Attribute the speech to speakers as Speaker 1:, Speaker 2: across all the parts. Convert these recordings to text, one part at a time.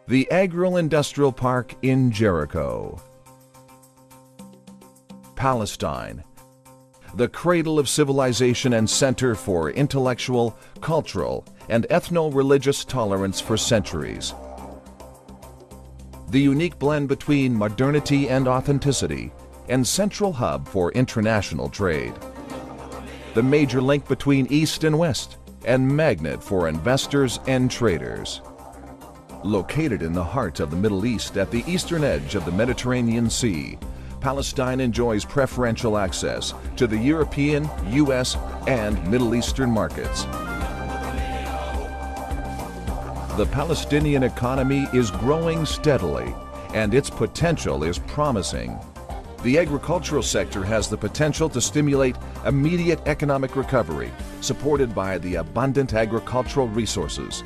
Speaker 1: The Agro-Industrial Park in Jericho. Palestine, the cradle of civilization and center for intellectual, cultural, and ethno-religious tolerance for centuries. The unique blend between modernity and authenticity, and central hub for international trade. The major link between East and West, and magnet for investors and traders. Located in the heart of the Middle East at the eastern edge of the Mediterranean Sea, Palestine enjoys preferential access to the European, US, and Middle Eastern markets. The Palestinian economy is growing steadily, and its potential is promising. The agricultural sector has the potential to stimulate immediate economic recovery, supported by the abundant agricultural resources.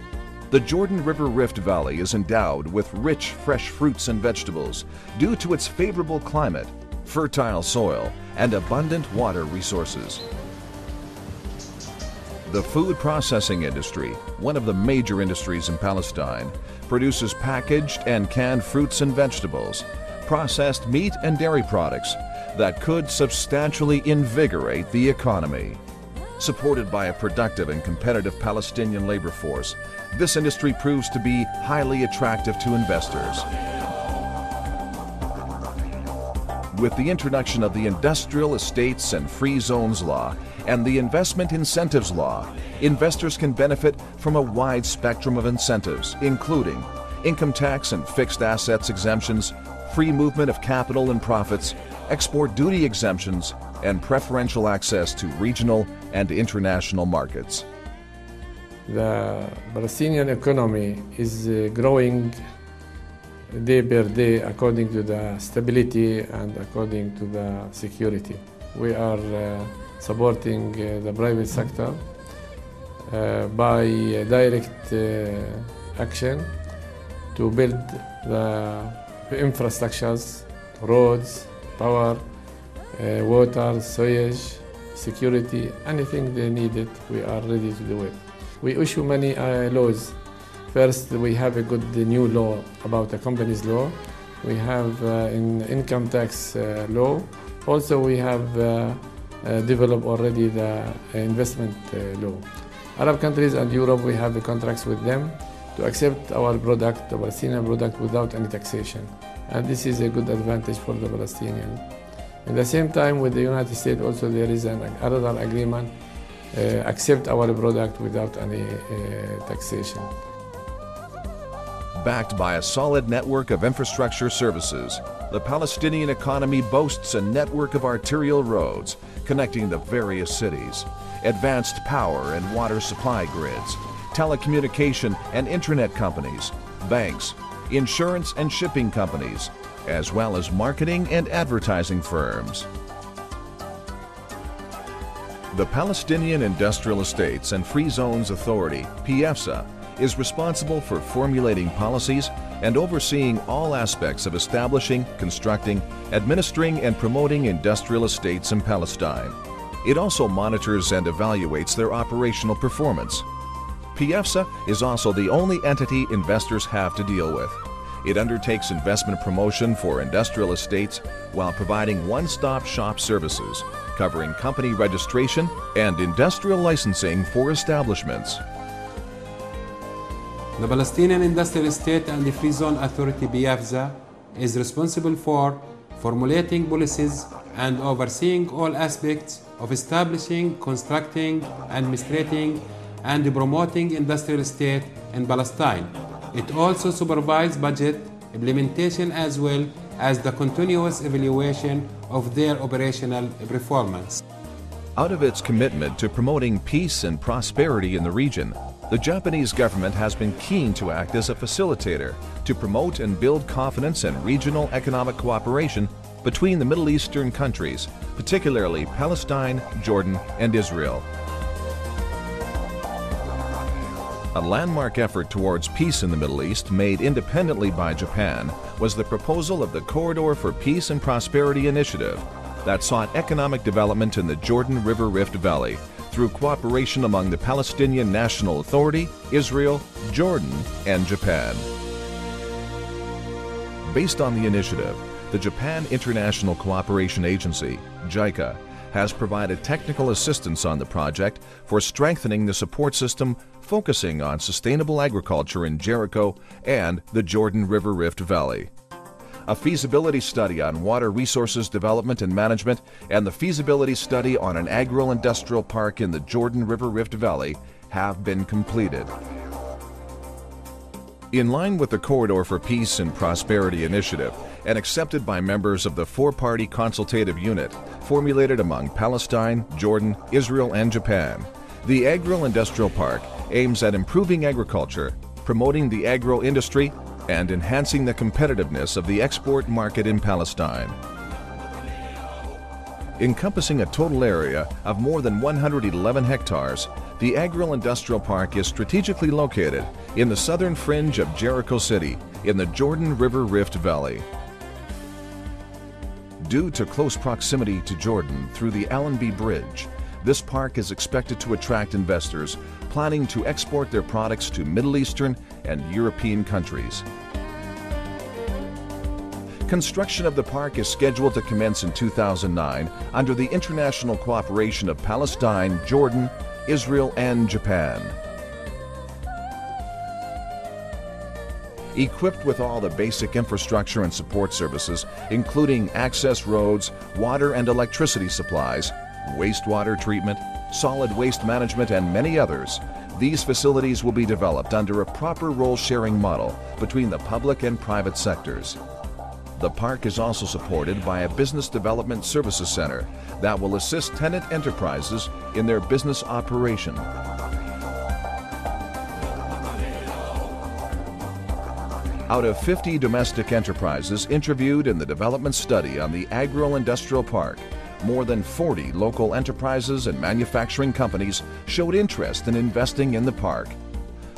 Speaker 1: The Jordan River Rift Valley is endowed with rich, fresh fruits and vegetables due to its favorable climate, fertile soil, and abundant water resources. The food processing industry, one of the major industries in Palestine, produces packaged and canned fruits and vegetables, processed meat and dairy products that could substantially invigorate the economy. Supported by a productive and competitive Palestinian labor force, this industry proves to be highly attractive to investors. With the introduction of the Industrial Estates and Free Zones Law and the Investment Incentives Law, investors can benefit from a wide spectrum of incentives, including income tax and fixed assets exemptions, free movement of capital and profits, export duty exemptions, and preferential access to regional and international markets.
Speaker 2: The Palestinian economy is growing day by day according to the stability and according to the security. We are supporting the private sector by direct action to build the infrastructures, roads, power, water, sewage, security, anything they need it, we are ready to do it. We issue many laws. First, we have a good new law about the companies law. We have an income tax law. Also, we have developed already the investment law. Arab countries and Europe, we have contracts with them to accept our product, the Palestinian product, without any taxation. And this is a good advantage for the Palestinians. At the same time, with the United States, also there is another agreement, accept our product without any taxation.
Speaker 1: Backed by a solid network of infrastructure services, the Palestinian economy boasts a network of arterial roads connecting the various cities, advanced power and water supply grids, telecommunication and internet companies, banks, insurance and shipping companies, as well as marketing and advertising firms. The Palestinian Industrial Estates and Free Zones Authority, PFSA, is responsible for formulating policies and overseeing all aspects of establishing, constructing, administering, and promoting industrial estates in Palestine. It also monitors and evaluates their operational performance. PFSA is also the only entity investors have to deal with. It undertakes investment promotion for industrial estates while providing one-stop shop services, covering company registration and industrial licensing for establishments.
Speaker 3: The Palestinian Industrial Estate and the Free Zone Authority (PFSA) is responsible for formulating policies and overseeing all aspects of establishing, constructing, administrating, and promoting industrial estate in Palestine. It also supervises budget implementation as well as the continuous evaluation of their operational performance.
Speaker 1: Out of its commitment to promoting peace and prosperity in the region, the Japanese government has been keen to act as a facilitator to promote and build confidence in regional economic cooperation between the Middle Eastern countries, particularly Palestine, Jordan, and Israel. A landmark effort towards peace in the Middle East made independently by Japan was the proposal of the Corridor for Peace and Prosperity Initiative that sought economic development in the Jordan River Rift Valley through cooperation among the Palestinian National Authority, Israel, Jordan, and Japan. Based on the initiative, the Japan International Cooperation Agency, JICA, has provided technical assistance on the project for strengthening the support system focusing on sustainable agriculture in Jericho and the Jordan River Rift Valley. A feasibility study on water resources development and management and the feasibility study on an agro-industrial park in the Jordan River Rift Valley have been completed. In line with the Corridor for Peace and Prosperity initiative and accepted by members of the four-party consultative unit formulated among Palestine, Jordan, Israel, and Japan, the Agro-Industrial Park aims at improving agriculture, promoting the agro-industry, and enhancing the competitiveness of the export market in Palestine. Encompassing a total area of more than 111 hectares, the Agro-Industrial Park is strategically located in the southern fringe of Jericho City in the Jordan River Rift Valley. Due to close proximity to Jordan through the Allenby Bridge, this park is expected to attract investors planning to export their products to Middle Eastern and European countries. Construction of the park is scheduled to commence in 2009 under the international cooperation of Palestine, Jordan, Israel, and Japan. Equipped with all the basic infrastructure and support services, including access roads, water and electricity supplies, wastewater treatment, solid waste management, and many others, these facilities will be developed under a proper role-sharing model between the public and private sectors. The park is also supported by a Business Development Services Center that will assist tenant enterprises in their business operation. Out of 50 domestic enterprises interviewed in the development study on the Agro-Industrial Park, more than 40 local enterprises and manufacturing companies showed interest in investing in the park.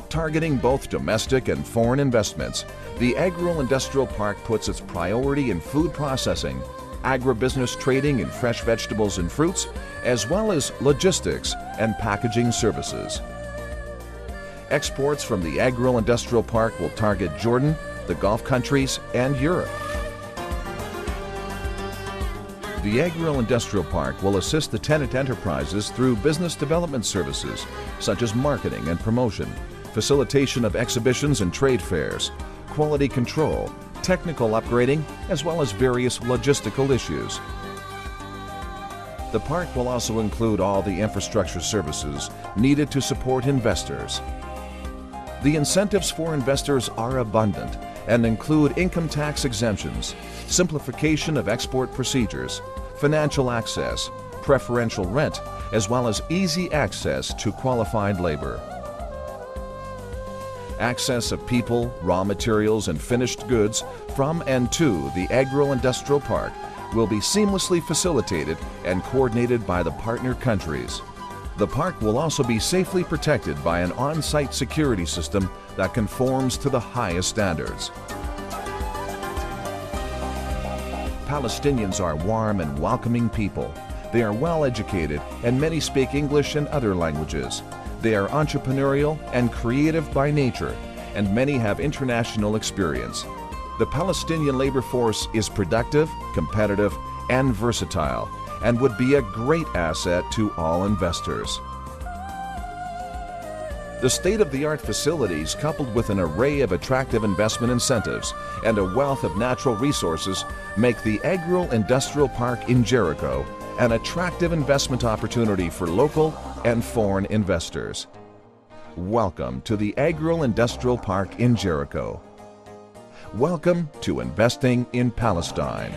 Speaker 1: Targeting both domestic and foreign investments, the Agro-Industrial Park puts its priority in food processing, agribusiness trading in fresh vegetables and fruits, as well as logistics and packaging services. Exports from the Agro-Industrial Park will target Jordan, the Gulf countries, and Europe. The Agro-Industrial Park will assist the tenant enterprises through business development services, such as marketing and promotion, facilitation of exhibitions and trade fairs, quality control, technical upgrading, as well as various logistical issues. The park will also include all the infrastructure services needed to support investors. The incentives for investors are abundant and include income tax exemptions, simplification of export procedures, financial access, preferential rent, as well as easy access to qualified labor. Access of people, raw materials, and finished goods from and to the Agro-Industrial Park will be seamlessly facilitated and coordinated by the partner countries. The park will also be safely protected by an on-site security system that conforms to the highest standards. Palestinians are warm and welcoming people. They are well educated and many speak English and other languages. They are entrepreneurial and creative by nature, and many have international experience. The Palestinian labor force is productive, competitive, and versatile, and would be a great asset to all investors. The state-of-the-art facilities, coupled with an array of attractive investment incentives and a wealth of natural resources, make the Agro-Industrial Park in Jericho an attractive investment opportunity for local and foreign investors. Welcome to the Agro-Industrial Park in Jericho. Welcome to investing in Palestine.